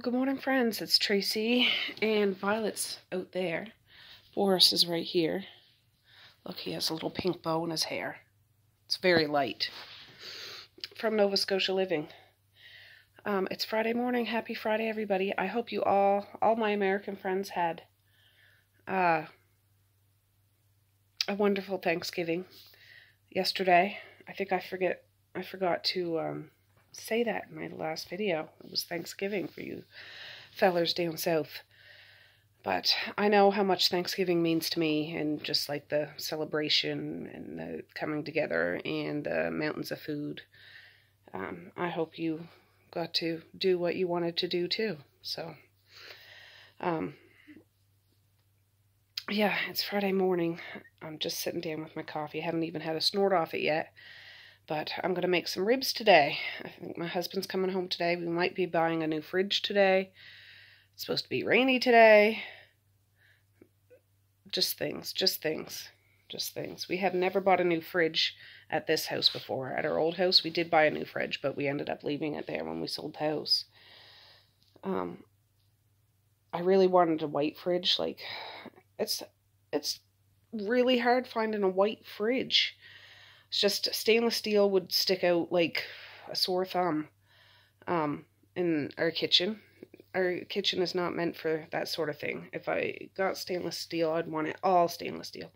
Good morning, friends. It's Tracy, and Violet's out there. Boris is right here. Look, he has a little pink bow in his hair. It's very light. From Nova Scotia Living. It's Friday morning. Happy Friday, everybody. I hope you all my American friends, had a wonderful Thanksgiving yesterday. I think I forgot to say that in my last video. It was Thanksgiving for you fellers down south. But I know how much Thanksgiving means to me, and just like the celebration and the coming together and the mountains of food. I hope you got to do what you wanted to do too. So, yeah, it's Friday morning. I'm just sitting down with my coffee. I haven't even had a snort off it yet. But I'm going to make some ribs today. I think my husband's coming home today. We might be buying a new fridge today. It's supposed to be rainy today. Just things. We have never bought a new fridge at this house before. At our old house, we did buy a new fridge, but we ended up leaving it there when we sold the house. I really wanted a white fridge. Like, it's really hard finding a white fridge. It's just stainless steel would stick out like a sore thumb in our kitchen. Our kitchen is not meant for that sort of thing. If I got stainless steel, I'd want it all stainless steel.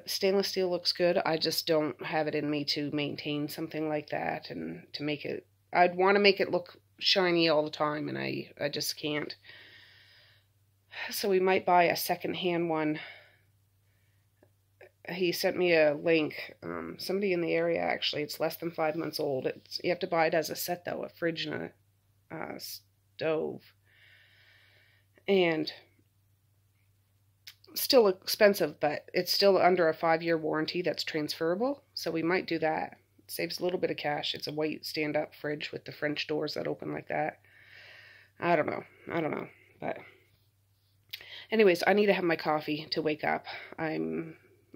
Stainless steel looks good. I just don't have it in me to maintain something like that and to make it... I'd want to make it look shiny all the time, and I just can't. So we might buy a second-hand one. He sent me a link. Somebody in the area, actually. It's less than 5 months old. You have to buy it as a set, though. A fridge and a stove. And still expensive, but it's still under a 5-year warranty that's transferable. So we might do that. It saves a little bit of cash. It's a white stand-up fridge with the French doors that open like that. I don't know. But anyways, I need to have my coffee to wake up.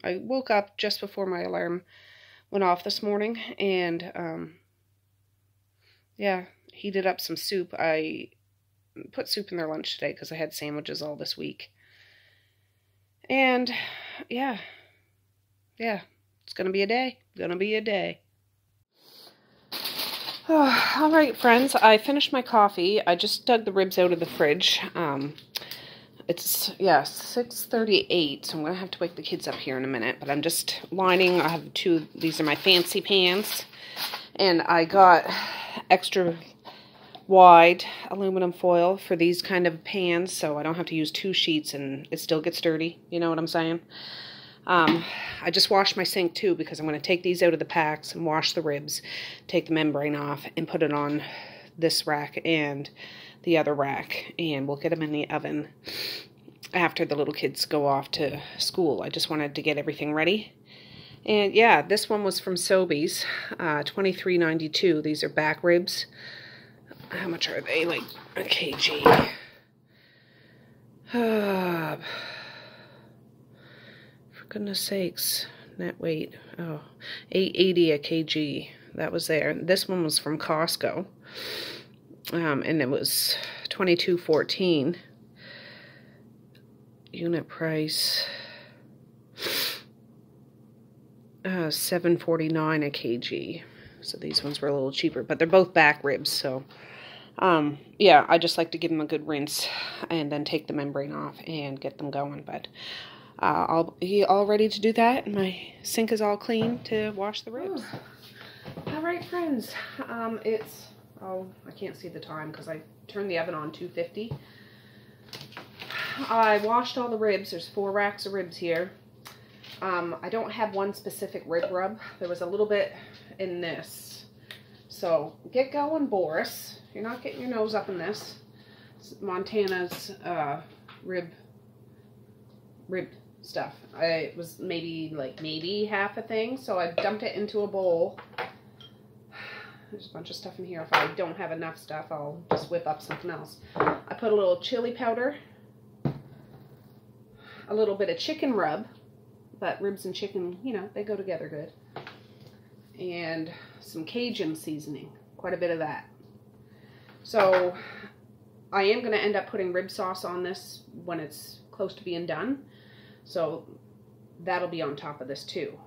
I woke up just before my alarm went off this morning, and, yeah, heated up some soup. I put soup in their lunch today because I had sandwiches all this week. And, yeah, it's going to be a day. Oh, all right, friends, I finished my coffee. I just dug the ribs out of the fridge. It's, yeah, 6:38, so I'm going to have to wake the kids up here in a minute. But I'm just lining. I have these are my fancy pans. And I got extra wide aluminum foil for these kind of pans, so I don't have to use 2 sheets and it still gets dirty. You know what I'm saying? I just washed my sink too, because I'm going to take these out of the packs and wash the ribs, take the membrane off, and put it on this rack and the other rack, and we'll get them in the oven after the little kids go off to school. I just wanted to get everything ready. And yeah, this one was from Sobeys, $23.92. These are back ribs. How much are they? Like a kg. For goodness sakes, net weight. Oh, $8.80 a kg. That was there. This one was from Costco. And it was $22.14. Unit price $7.49 a kg. So these ones were a little cheaper, but they're both back ribs. So, yeah, I just like to give them a good rinse and then take the membrane off and get them going. But I'll be all ready to do that. And my sink is all clean to wash the ribs. All right, friends. Oh, I can't see the time because I turned the oven on 250. I washed all the ribs. There's 4 racks of ribs here. I don't have one specific rib rub. There was a little bit in this. So get going, Boris. You're not getting your nose up in this. It's Montana's rib stuff. It was maybe half a thing. So I dumped it into a bowl. There's a bunch of stuff in here. If I don't have enough stuff, I'll just whip up something else. I put a little chili powder, a little bit of chicken rub, but ribs and chicken, you know, they go together good. And some Cajun seasoning, quite a bit of that. So I am going to end up putting rib sauce on this when it's close to being done. So that'll be on top of this too.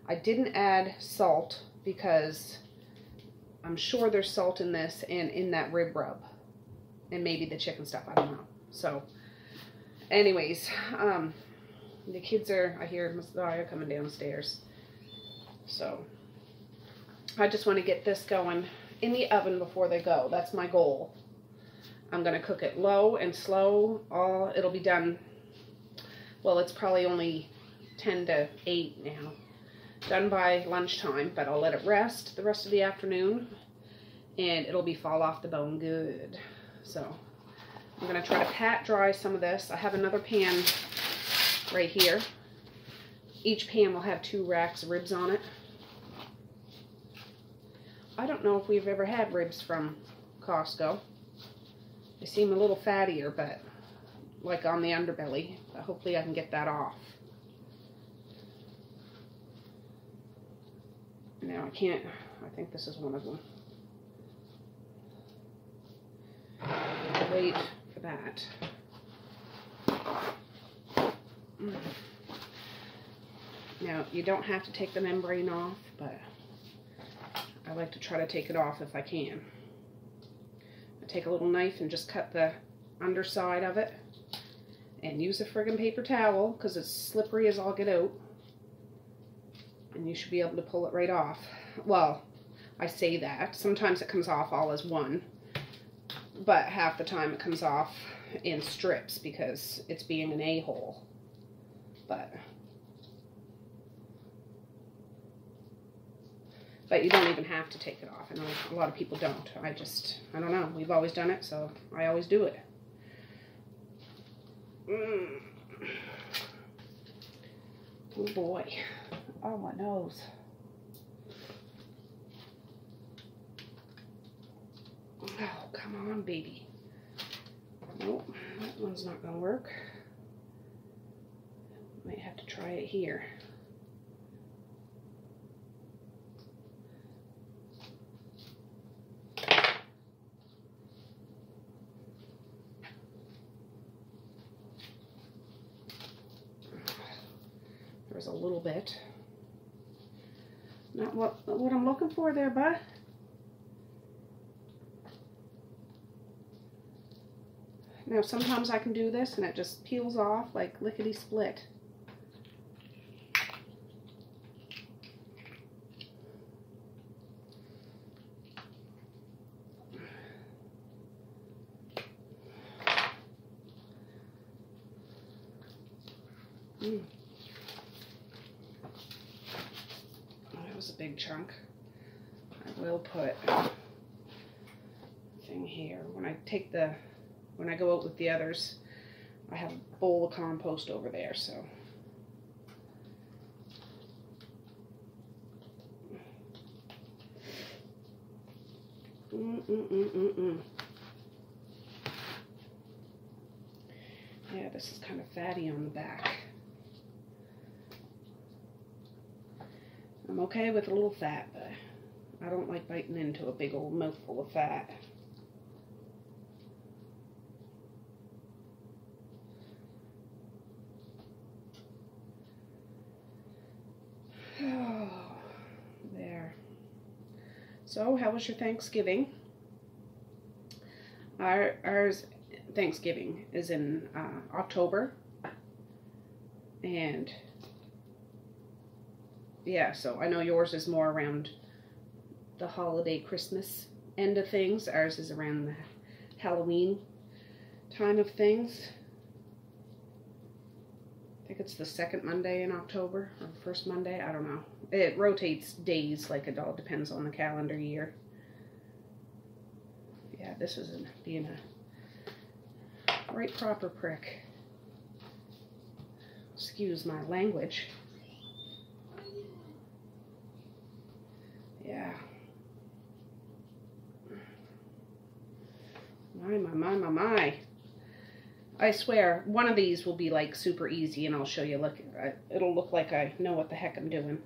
I didn't add salt because I'm sure there's salt in this and in that rib rub. And maybe the chicken stuff, I don't know. So, anyways, the kids are, I hear Messiah coming downstairs. So, I just want to get this going in the oven before they go. That's my goal. I'm going to cook it low and slow. It'll be done, well, it's probably only 10 to 8 now. Done by lunchtime, but I'll let it rest the rest of the afternoon. And it'll be fall off the bone good. So, I'm going to try to pat dry some of this. I have another pan right here. Each pan will have 2 racks of ribs on it. I don't know if we've ever had ribs from Costco. They seem a little fattier, but like on the underbelly. But hopefully I can get that off. Now I can't, I think this is one of them. Wait for that. Now, you don't have to take the membrane off, but I like to try to take it off if I can. I take a little knife and just cut the underside of it. And use a friggin' paper towel, because it's slippery as all get out. And you should be able to pull it right off. Well, I say that. Sometimes it comes off all as one. But half the time it comes off in strips because it's being an a-hole. But you don't even have to take it off. I know a lot of people don't. I don't know. We've always done it, so I always do it. Oh boy. Oh, my nose. Oh, come on, baby. Nope, that one's not going to work. Might have to try it here. There's a little bit. Not what I'm looking for there, bud. Now, sometimes I can do this and it just peels off like lickety-split. That was a big chunk. I will put a thing here. When I go out with the others, I have a bowl of compost over there, so. Yeah, this is kind of fatty on the back. I'm okay with a little fat, but I don't like biting into a big old mouthful of fat. Oh, there. So, how was your Thanksgiving? Ours Thanksgiving is in October, and yeah, so I know yours is more around the holiday Christmas end of things. Ours is around the Halloween time of things. I think it's the second Monday in October, or the first Monday, I don't know. It rotates days, like it all depends on the calendar year. Yeah, this is being a right proper prick. Excuse my language. Yeah. My. I swear, one of these will be like super easy, and I'll show you. Look, it'll look like I know what the heck I'm doing.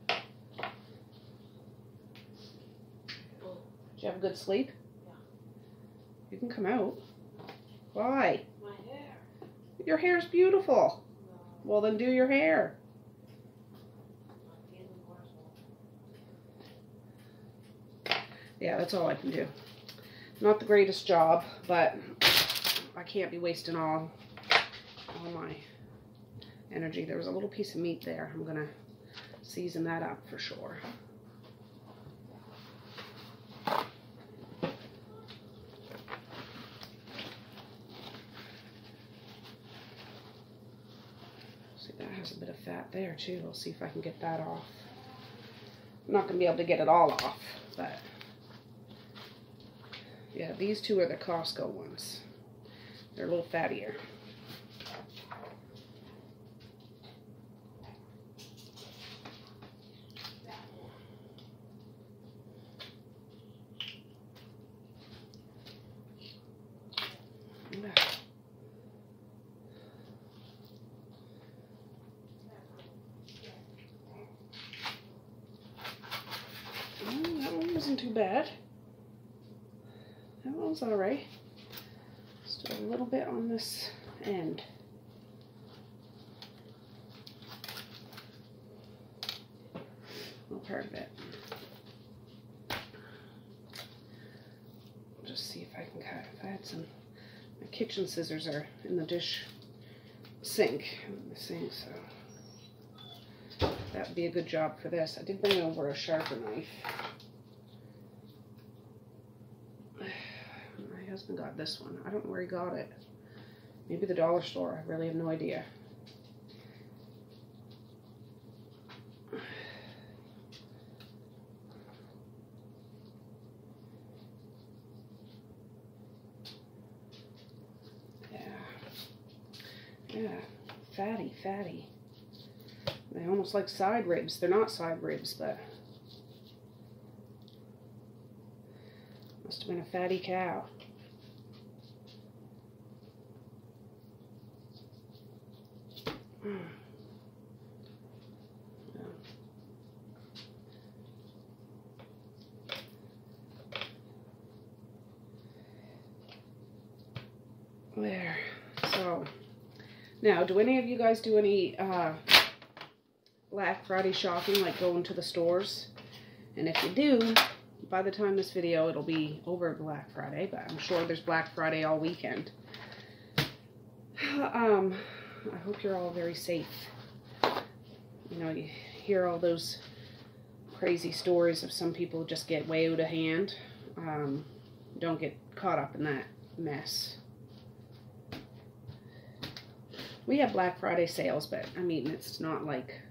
Did you have a good sleep? Yeah. You can come out. Why? My hair. Your hair's beautiful. No. Well, then do your hair. Yeah, that's all I can do. Not the greatest job, but I can't be wasting all my energy. There was a little piece of meat there. I'm gonna season that up for sure. See, that has a bit of fat there too. I'll see if I can get that off. I'm not gonna be able to get it all off, but yeah, these two are the Costco ones. They're a little fattier. That one wasn't too bad. That one's alright. Still a little bit on this end. Little part of it. I'll just see if I can cut. If I had some, my kitchen scissors are in the dish sink, so that would be a good job for this. I did bring over a sharper knife. My husband got this one. I don't know where he got it. Maybe the dollar store. I really have no idea. Yeah, fatty. They almost like side ribs. They're not side ribs, but must have been a fatty cow. There. So now, do any of you guys do any Black Friday shopping, like going to the stores? And if you do, by the time this video, it'll be over Black Friday, but I'm sure there's Black Friday all weekend. I hope you're all very safe. You know, you hear all those crazy stories of some people just get way out of hand. Don't get caught up in that mess. We have Black Friday sales, but I mean, it's not like,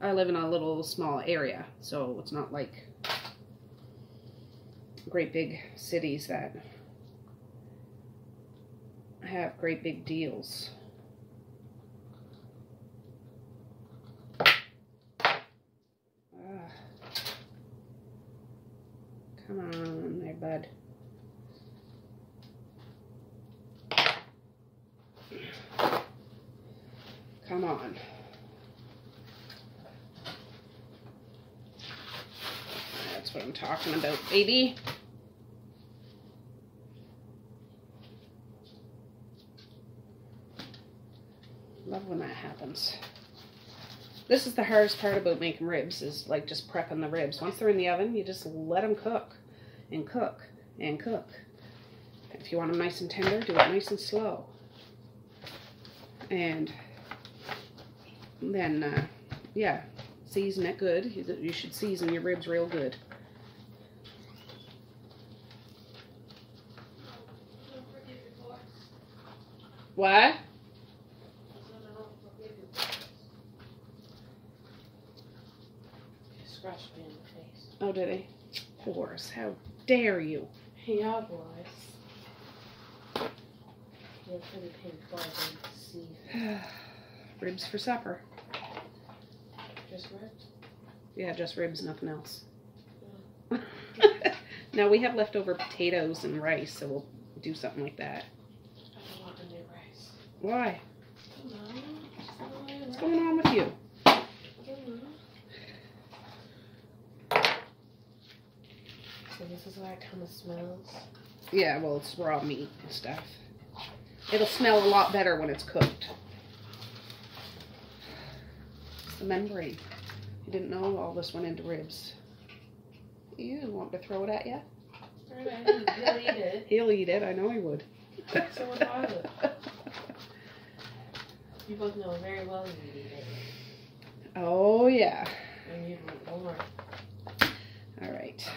I live in a little small area, so it's not like great big cities that have great big deals. Come on there, bud. Come on. That's what I'm talking about, baby. Love when that happens. This is the hardest part about making ribs, is like just prepping the ribs. Once they're in the oven, you just let them cook and cook and cook. If you want them nice and tender, do it nice and slow. And then, yeah, season it good. You should season your ribs real good. What? Scratched me in the face. Oh, did he? Horse, how dare you? Yeah, boys. You're pretty pink body to see. Ribs for supper. Just ribs? Yeah, just ribs, nothing else. Yeah. Now we have leftover potatoes and rice, so we'll do something like that. I don't want to do rice. Why? I don't know. What's going on with you? I don't know. So this is how it kind of smells. Yeah, well, it's raw meat and stuff. It'll smell a lot better when it's cooked. It's the membrane. You didn't know all this went into ribs. You want me to throw it at you? He'll eat it. He'll eat it. I know he would. So would Violet. You both know very well you'd eat it. Oh, yeah. And you'd want more. Alright.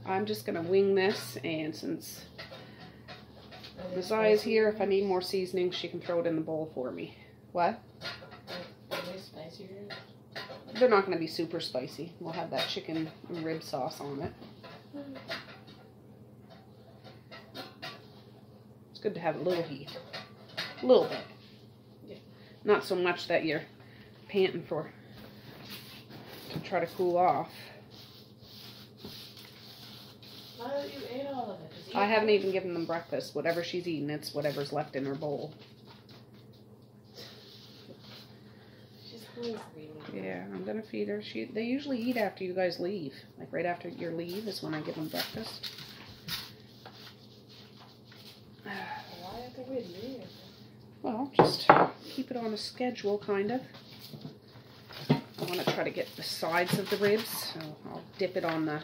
I'm just going to wing this, and since Messiah's here, if I need more seasoning, she can throw it in the bowl for me. What? Are they spicier? They're not going to be super spicy. We'll have that chicken and rib sauce on it. It's good to have a little heat. A little bit. Yeah. Not so much that you're panting for to try to cool off. Violet, you ate all of it. I haven't even given them breakfast. Whatever she's eating, it's whatever's left in her bowl. She's hungry. Yeah, I'm gonna feed her. They usually eat after you guys leave. Like right after your leave is when I give them breakfast. Why after we leave? Well, just keep it on a schedule, kind of. I want to try to get the sides of the ribs, so I'll dip it on the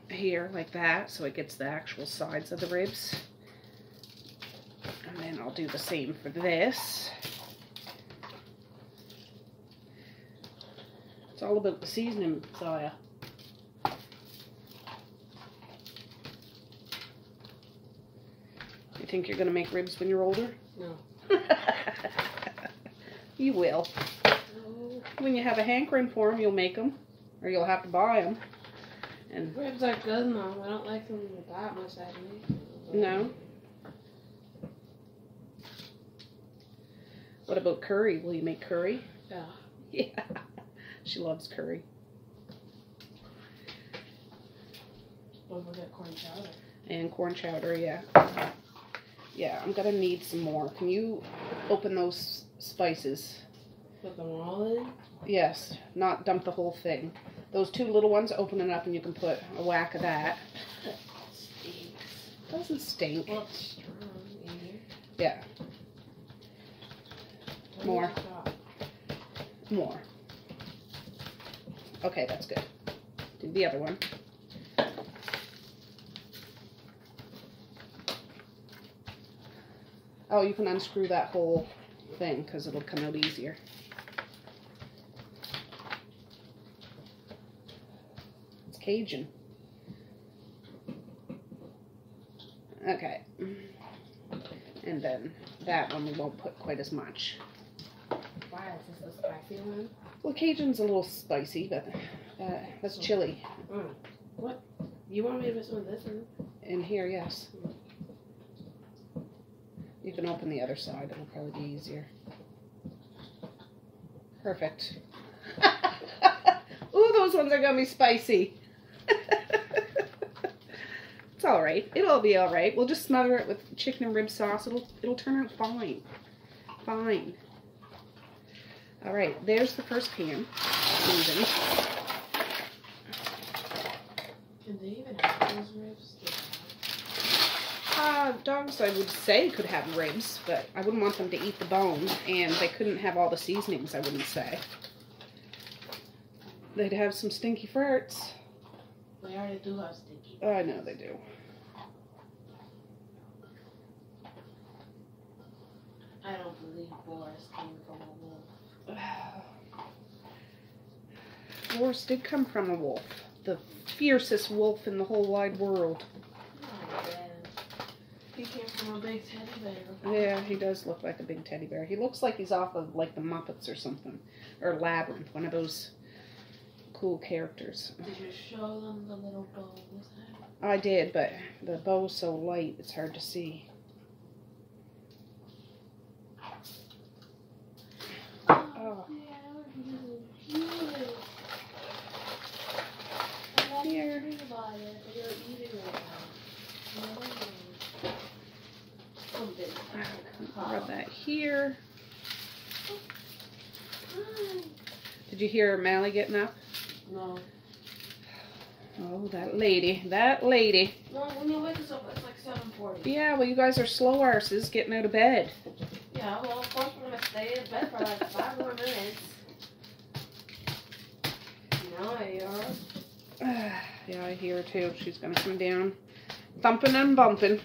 here like that, so it gets the actual sides of the ribs. And then I'll do the same for this. It's all about the seasoning, Messiah. You think you're going to make ribs when you're older? No. You will. No. When you have a hankering for them, you'll make them. Or you'll have to buy them. And Ribs are good, Mom. I don't like them that much, actually. no? What about curry? Will you make curry? Yeah. Yeah. She loves curry. Don't forget corn chowder. And corn chowder, yeah. Yeah, I'm gonna need some more. Can you open those spices? Put them all in? Yes, not dump the whole thing. Those two little ones, open it up and you can put a whack of that. That stinks. Doesn't stink. Well, it's strong, either. Yeah. More. More. Okay, that's good. Do the other one. Oh, you can unscrew that whole thing because it'll come out easier. It's Cajun. Okay. And then that one we won't put quite as much. Why is this the spicy one? Well, Cajun's a little spicy, but that's chili. What? You want me to put some of this in? In here, yes. You can open the other side. It'll probably be easier. Perfect. Ooh, those ones are going to be spicy. It's all right. It'll be all right. We'll just smother it with chicken and rib sauce. It'll turn out fine. Fine. All right. There's the first pan. Even. Can they even have those ribs? Dogs, I would say, could have ribs, but I wouldn't want them to eat the bone, and they couldn't have all the seasonings, I wouldn't say. They'd have some stinky farts. They already do have stinky. I know they do. I don't believe Boris came from a wolf. Boris did come from a wolf. The fiercest wolf in the whole wide world. Oh, man. He came from a big teddy bear. Yeah, he does look like a big teddy bear. He looks like he's off of, like, the Muppets or something. Or Labyrinth, one of those cool characters. Did you show them the little bow this time? I did, but the bow's so light, it's hard to see. Oh. Yeah, Here. Think about it, but you're eating right now. Rub that here. Did you hear Mally getting up? No. Oh, that lady. That lady. Well, when you wake us up, it's like 7:40. Yeah, well, you guys are slow arses getting out of bed. Yeah, well, of course we're going to stay in bed for like 5 more minutes. No, you're... Yeah, I hear her too. She's going to come down. Thumping and bumping.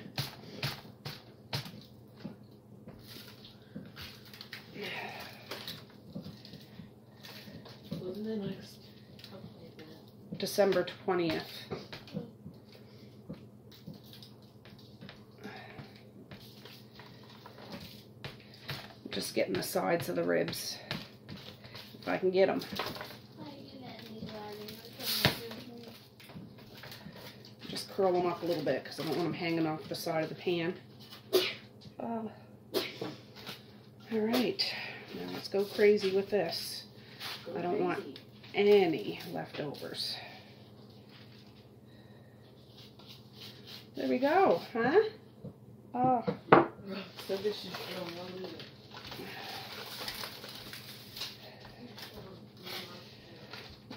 When's the next... December 20th. Just getting the sides of the ribs, if I can get them. Just curl them up a little bit because I don't want them hanging off the side of the pan. All right, now let's go crazy with this. I don't want any leftovers. There we go, huh? Oh. So this is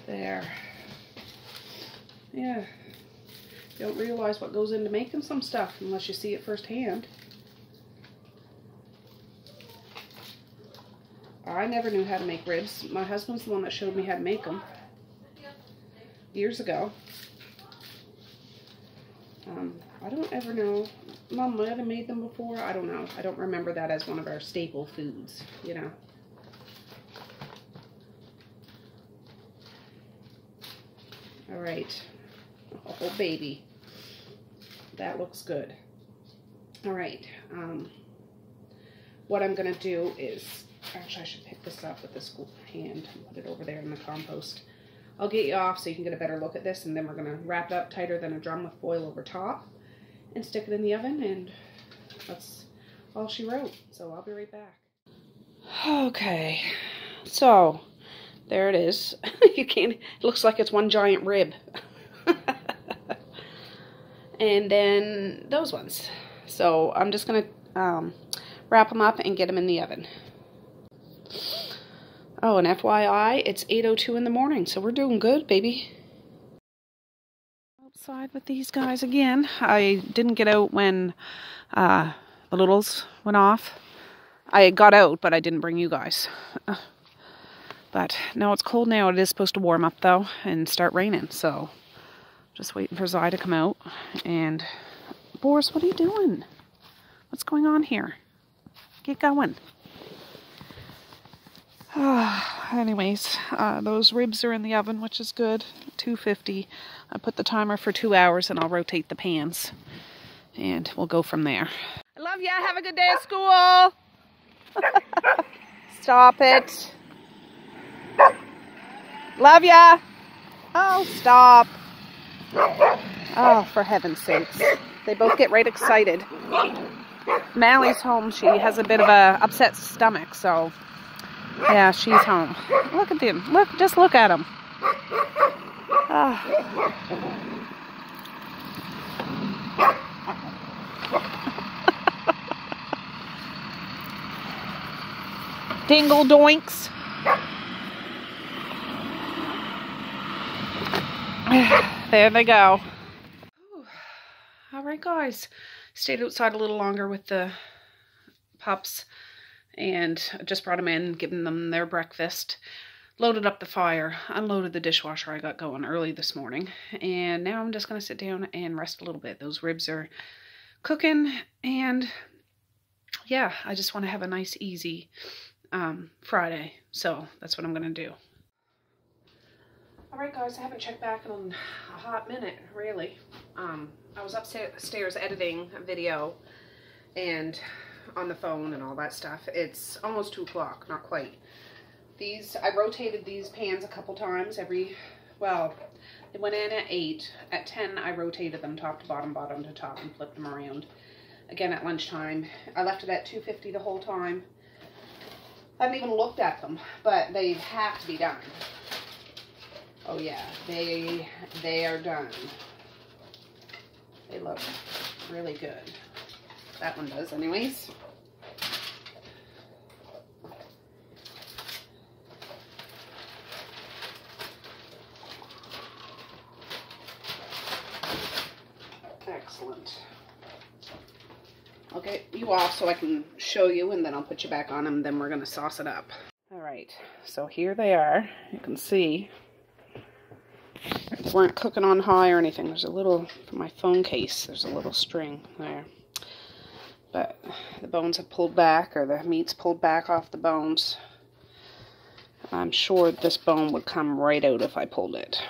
there. Yeah. You don't realize what goes into making some stuff unless you see it firsthand. I never knew how to make ribs. My husband's the one that showed me how to make them years ago. I don't ever know. Mom might have made them before. I don't know. I don't remember that as one of our staple foods, you know. All right. Oh, baby. That looks good. All right. What I'm going to do is, actually, I should pick this up with this hand and put it over there in the compost. I'll get you off so you can get a better look at this, and then we're going to wrap it up tighter than a drum with foil over top and stick it in the oven, and that's all she wrote. So I'll be right back. Okay, so there it is. You can't, it looks like it's one giant rib. And then those ones. So I'm just going to wrap them up and get them in the oven. Oh, and FYI, it's 8:02 in the morning, so we're doing good, baby. Outside with these guys again. I didn't get out when the littles went off. I got out, but I didn't bring you guys. But now it's cold now. It is supposed to warm up, though, and start raining, so just waiting for Zai to come out. And, Boris, what are you doing? What's going on here? Get going. Anyways, those ribs are in the oven, which is good. 250. I put the timer for 2 hours, and I'll rotate the pans. And we'll go from there. I love ya. Have a good day at school. Stop it. Love ya. Oh, stop. Oh, for heaven's sakes. They both get right excited. Mally's home. She has a bit of a upset stomach, so... yeah, she's home. Look at them. Look, just look at them. Dingle doinks. There they go. All right, guys. Stayed outside a little longer with the pups. And just brought them in, given them their breakfast, loaded up the fire, unloaded the dishwasher I got going early this morning, and now I'm just going to sit down and rest a little bit. Those ribs are cooking, and yeah, I just want to have a nice, easy Friday, so that's what I'm going to do. Alright guys, I haven't checked back in a hot minute, really. I was upstairs editing a video, and on the phone and all that stuff. It's almost 2 o'clock, not quite. I rotated these pans a couple times well, they went in at 8. At 10, I rotated them top to bottom, bottom to top, and flipped them around. Again at lunchtime. I left it at 250 the whole time. I haven't even looked at them, but they have to be done. Oh yeah, they are done. They look really good. That one does anyways. Excellent. I'll get you off so I can show you, and then I'll put you back on them. Then we're going to sauce it up. All right, so here they are. You can see they weren't cooking on high or anything. There's a little, for my phone case, there's a little string there. But the bones have pulled back, or the meat's pulled back off the bones. I'm sure this bone would come right out if I pulled it.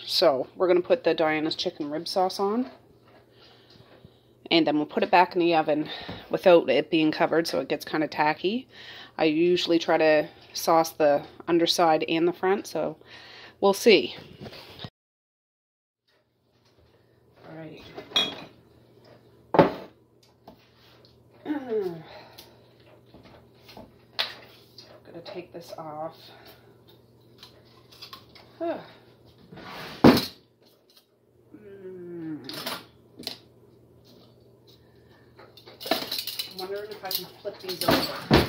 So we're going to put the Diana's chicken rib sauce on. And then we'll put it back in the oven without it being covered so it gets kind of tacky. I usually try to sauce the underside and the front, so we'll see. Alright. I'm going to take this off. Huh. I'm wondering if I can flip these over.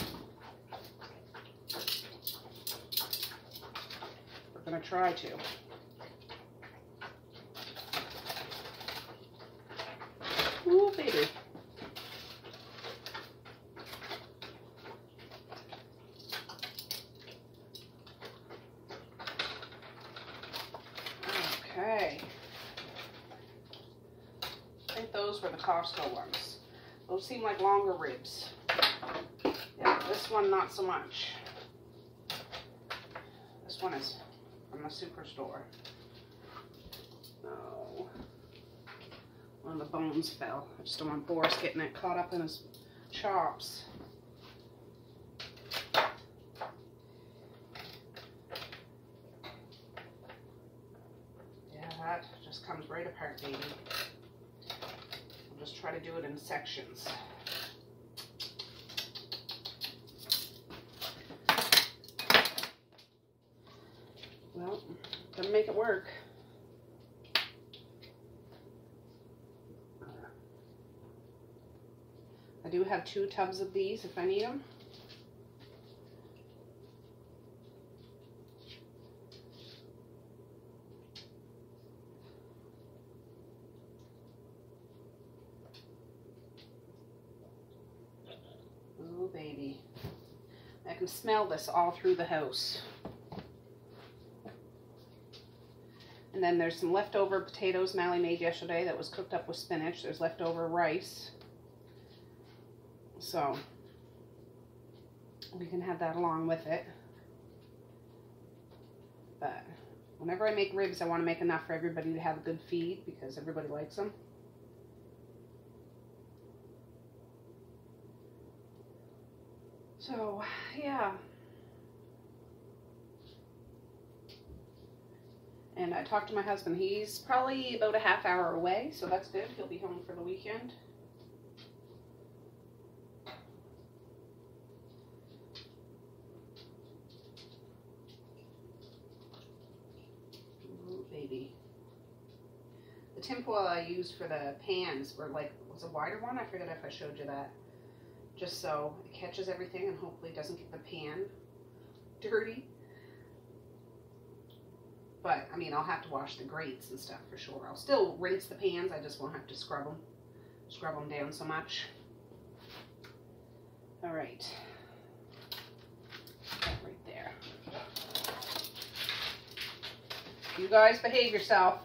We're going to try to. Ooh, baby. Okay. I think those were the Costco ones. Those seem like longer ribs. Yeah, this one not so much. This one is from the superstore. No. One of the bones fell. I just don't want Boris getting it caught up in his chops. Yeah, that just comes right apart, baby. Just try to do it in sections. Well, gonna make it work. I do have 2 tubs of these if I need them. Oh, baby. I can smell this all through the house. And then there's some leftover potatoes Mally made yesterday that was cooked up with spinach. There's leftover rice. So we can have that along with it. But whenever I make ribs, I want to make enough for everybody to have a good feed because everybody likes them. So, yeah. And I talked to my husband. He's probably about a half hour away, so that's good. He'll be home for the weekend. Ooh, baby. The tinfoil I used for the pans were like, was a wider one. I forget if I showed you that. Just so it catches everything and hopefully doesn't get the pan dirty. But, I mean, I'll have to wash the grates and stuff for sure. I'll still rinse the pans. I just won't have to scrub them down so much. All right. That right there. You guys behave yourself.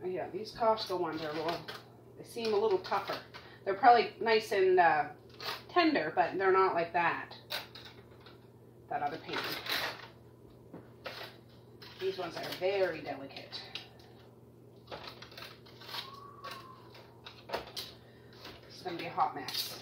Yeah, these Costco ones are they seem a little tougher. They're probably nice and tender, but they're not like that other pan. These ones are very delicate. This is going to be a hot mess.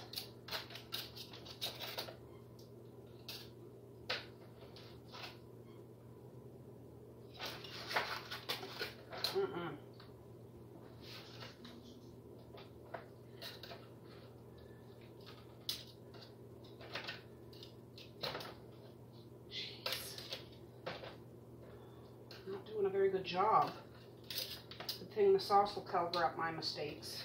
Doing a very good job. Good thing the sauce will cover up my mistakes.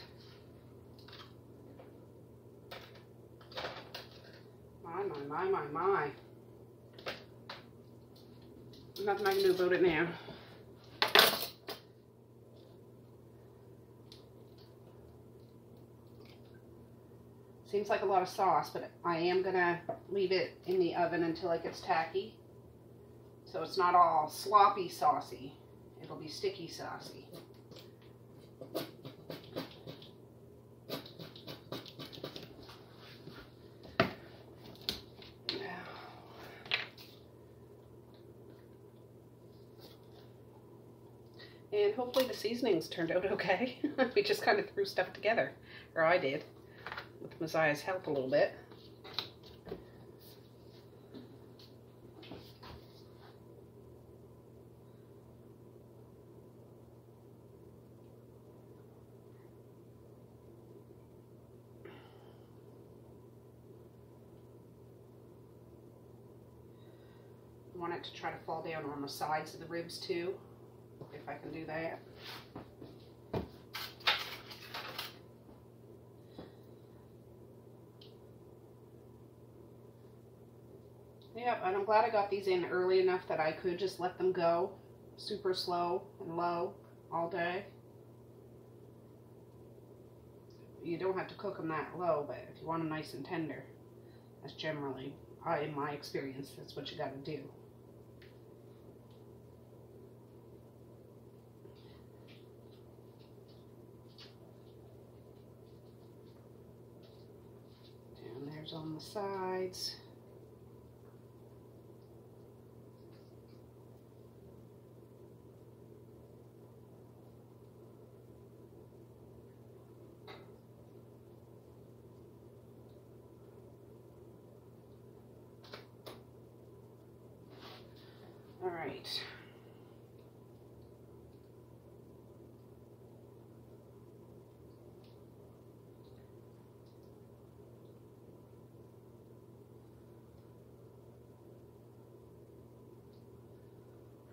My. nothing I can do about it now. Seems like a lot of sauce, but I am gonna leave it in the oven until it gets tacky. So it's not all sloppy saucy. It'll be sticky saucy. And hopefully the seasonings turned out okay. We just kind of threw stuff together, or I did, with Messiah's help a little bit. I want it to try to fall down on the sides of the ribs too, if I can do that. Yep, and I'm glad I got these in early enough that I could just let them go super slow and low all day. You don't have to cook them that low, but if you want them nice and tender, that's generally, in my experience, that's what you got to do. Down there's on the sides. All right.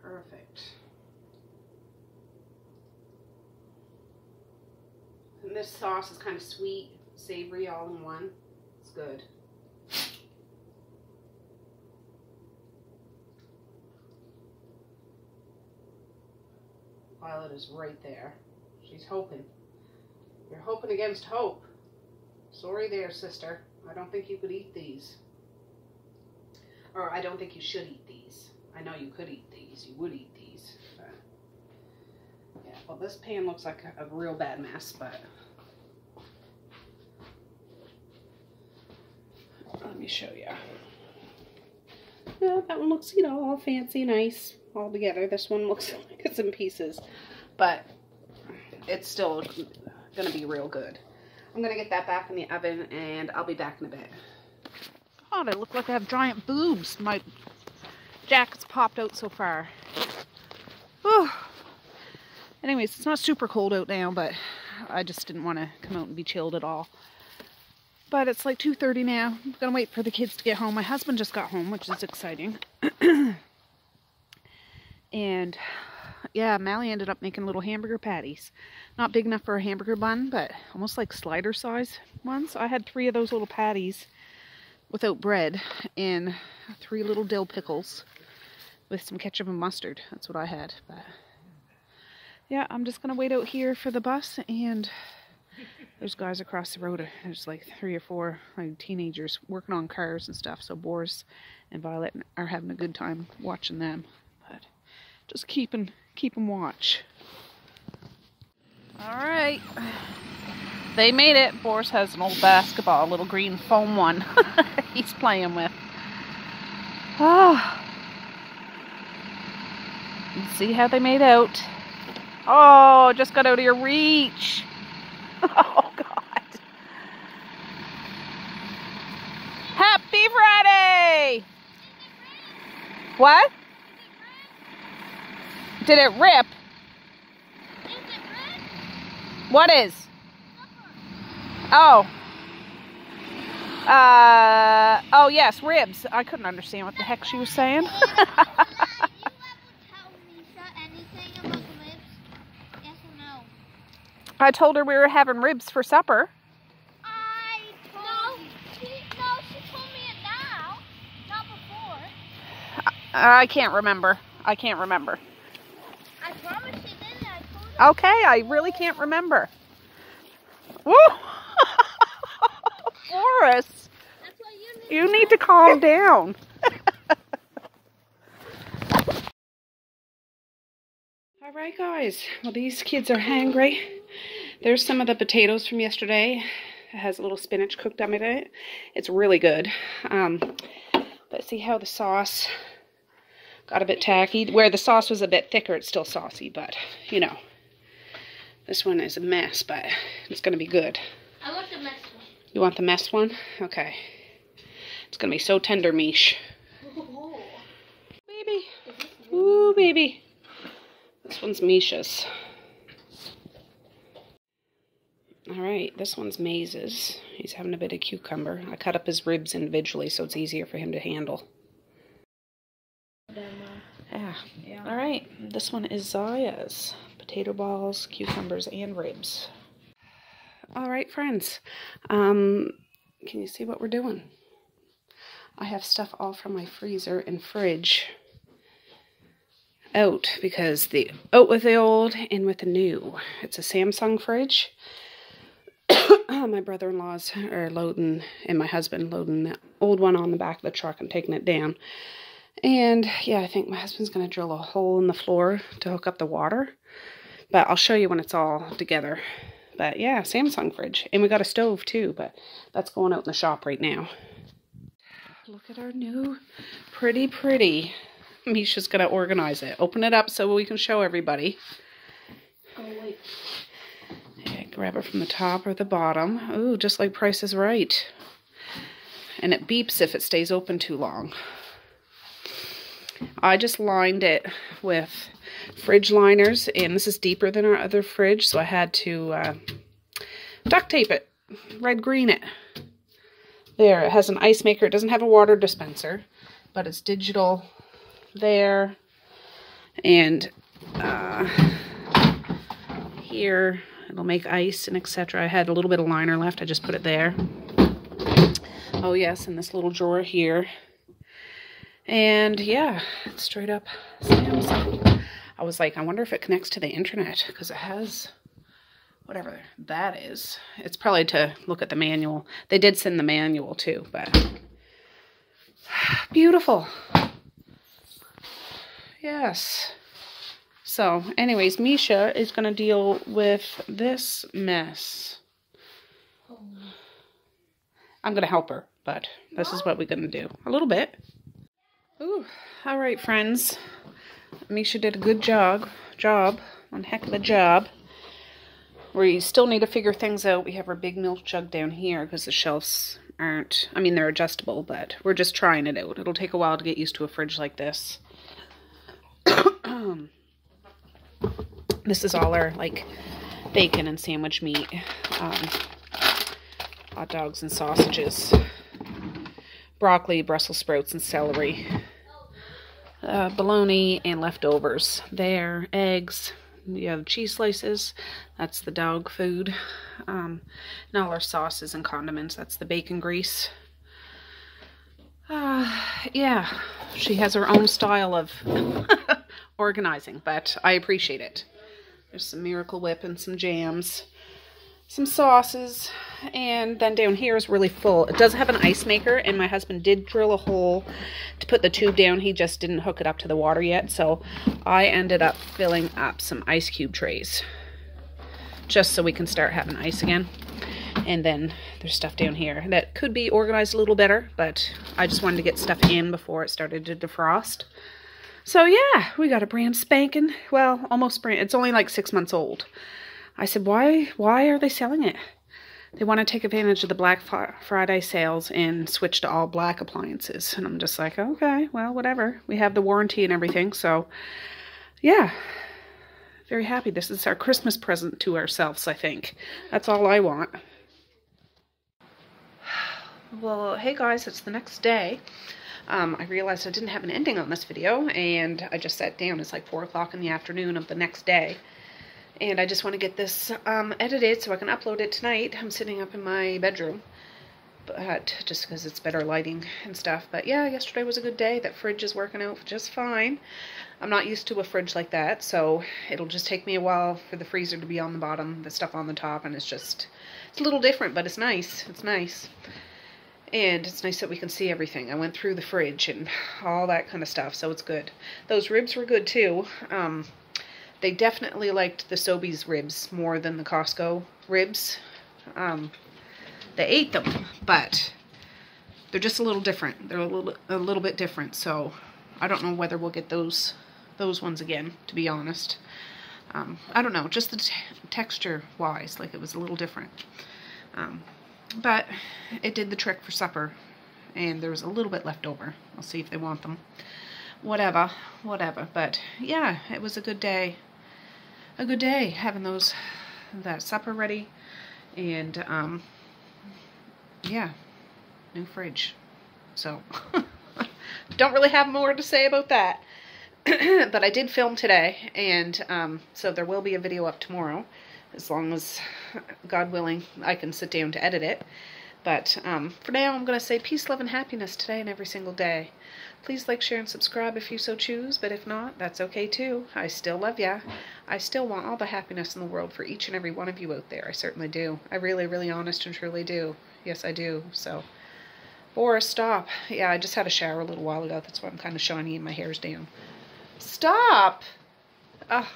Perfect. And this sauce is kind of sweet, savory, all in one. It's good. Violet is right there. She's hoping. You're hoping against hope. Sorry there, sister. I don't think you could eat these. Or I don't think you should eat these. I know you could eat these. You would eat these. But yeah, well, this pan looks like a real bad mess, but let me show you. Yeah, that one looks, you know, all fancy, nice, all together. This one looks like it's in pieces, but it's still gonna be real good. I'm gonna get that back in the oven, and I'll be back in a bit. Oh, they look like they have giant boobs. My jacket's popped out so far. Oh. Anyways, it's not super cold out now, but I just didn't want to come out and be chilled at all. But it's like 2:30 now. I'm gonna wait for the kids to get home. My husband just got home, which is exciting. And yeah, Mally ended up making little hamburger patties. Not big enough for a hamburger bun, but almost like slider size ones. I had 3 of those little patties without bread and 3 little dill pickles with some ketchup and mustard. That's what I had. But yeah, I'm just gonna wait out here for the bus, and there's guys across the road. There's like 3 or 4 like teenagers working on cars and stuff. So Boris and Violet are having a good time watching them. But just keep 'em watch. All right, they made it. Boris has an old basketball, a little green foam one. He's playing with. Oh, let's see how they made out. Oh, just got out of your reach. Oh, God. Happy Friday! What? Did it rip? What is? Oh. Oh, yes, ribs. I couldn't understand what the heck she was saying. I told her we were having ribs for supper. No, she told me it now, not before. I can't remember. I can't remember. I promise you didn't. I told you. Okay, I really can't remember. Woo! Forrest, That's why you need to calm down. All right, guys. Well, these kids are hangry. There's some of the potatoes from yesterday. It has a little spinach cooked up in it. It's really good. But see how the sauce got a bit tacky? Where the sauce was a bit thicker, it's still saucy, but, you know. This one is a mess, but it's going to be good. I want the mess one. You want the mess one? Okay. It's going to be so tender, Mish. Oh. Baby. Ooh, baby. This one's Misha's. Alright, this one's Maze's. He's having a bit of cucumber. I cut up his ribs individually so it's easier for him to handle. Yeah. Alright, this one is Zaya's. Potato balls, cucumbers, and ribs. Alright, friends. Can you see what we're doing? I have stuff all from my freezer and fridge out because out with the old, in with the new. It's a Samsung fridge. My brother-in-laws are loading, and my husband loading the old one on the back of the truck and taking it down. And yeah, I think my husband's going to drill a hole in the floor to hook up the water. But I'll show you when it's all together. But yeah, Samsung fridge. And we got a stove too, but that's going out in the shop right now. Look at our new pretty. Misha's going to organize it. Open it up so we can show everybody. Oh, wait. Yeah, grab it from the top or the bottom. Ooh, just like Price is Right. And it beeps if it stays open too long. I just lined it with fridge liners, and this is deeper than our other fridge, so I had to duct tape it, red green it. There, it has an ice maker. It doesn't have a water dispenser, but it's digital there, and here it'll make ice and etc. I had a little bit of liner left. I just put it there. Oh yes, in this little drawer here. And yeah, it's straight up Samsung. I was like, I wonder if it connects to the internet, because it has whatever that is. It's probably to look at the manual. They did send the manual too, but beautiful. Yes. So, anyways, Misha is going to deal with this mess. I'm going to help her, but this is what we're going to do. A little bit. Ooh, all right, friends. Misha did a good job. One heck of a job. We still need to figure things out. We have our big milk jug down here because the shelves aren't, I mean, they're adjustable, but we're just trying it out. It'll take a while to get used to a fridge like this. This is all our, like, bacon and sandwich meat, hot dogs and sausages, broccoli, Brussels sprouts, and celery, bologna, and leftovers. There, eggs, you have cheese slices, that's the dog food, and all our sauces and condiments, that's the bacon grease. Yeah, she has her own style of organizing, but I appreciate it. There's some Miracle Whip and some jams, some sauces, and then down here is really full. It does have an ice maker, and my husband did drill a hole to put the tube down. He just didn't hook it up to the water yet, so I ended up filling up some ice cube trays just so we can start having ice again. And then there's stuff down here that could be organized a little better, but I just wanted to get stuff in before it started to defrost. So yeah, we got a brand spanking, well, almost brand, it's only like 6 months old. I said, why are they selling it? They want to take advantage of the Black Friday sales and switch to all black appliances. And I'm just like, okay, well, whatever. We have the warranty and everything, so yeah. Very happy. This is our Christmas present to ourselves, I think. That's all I want. Well, hey guys, it's the next day. I realized I didn't have an ending on this video, and I just sat down. It's like 4 o'clock in the afternoon of the next day. And I just want to get this edited so I can upload it tonight. I'm sitting up in my bedroom. but just because it's better lighting and stuff. But yeah, yesterday was a good day. That fridge is working out just fine. I'm not used to a fridge like that, so it'll just take me a while for the freezer to be on the bottom, the stuff on the top, and it's a little different, but it's nice. It's nice. And it's nice that we can see everything. I went through the fridge and all that kind of stuff, so it's good. Those ribs were good too. They definitely liked the Sobeys ribs more than the Costco ribs. They ate them, but they're just a little different. They're a little bit different, so I don't know whether we'll get those ones again, to be honest. I don't know, just the texture-wise, like it was a little different. But it did the trick for supper, and there was a little bit left over. I'll see if they want them. Whatever. But yeah, it was a good day. A good day having that supper ready, and yeah, new fridge. So don't really have more to say about that. But I did film today, and so there will be a video up tomorrow, as long as, God willing, I can sit down to edit it. But for now, I'm going to say peace, love, and happiness today and every single day. Please like, share, and subscribe if you so choose, but if not, that's okay too. I still love ya. I still want all the happiness in the world for each and every one of you out there. I certainly do. I really, really honest and truly do. Yes, I do. So, Boris, stop. Yeah, I just had a shower a little while ago. That's why I'm kind of shiny and my hair's down. Stop! Oh.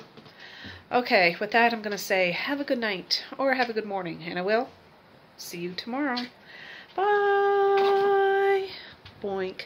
Okay, with that, I'm going to say have a good night or have a good morning, and I will see you tomorrow. Bye! Boink.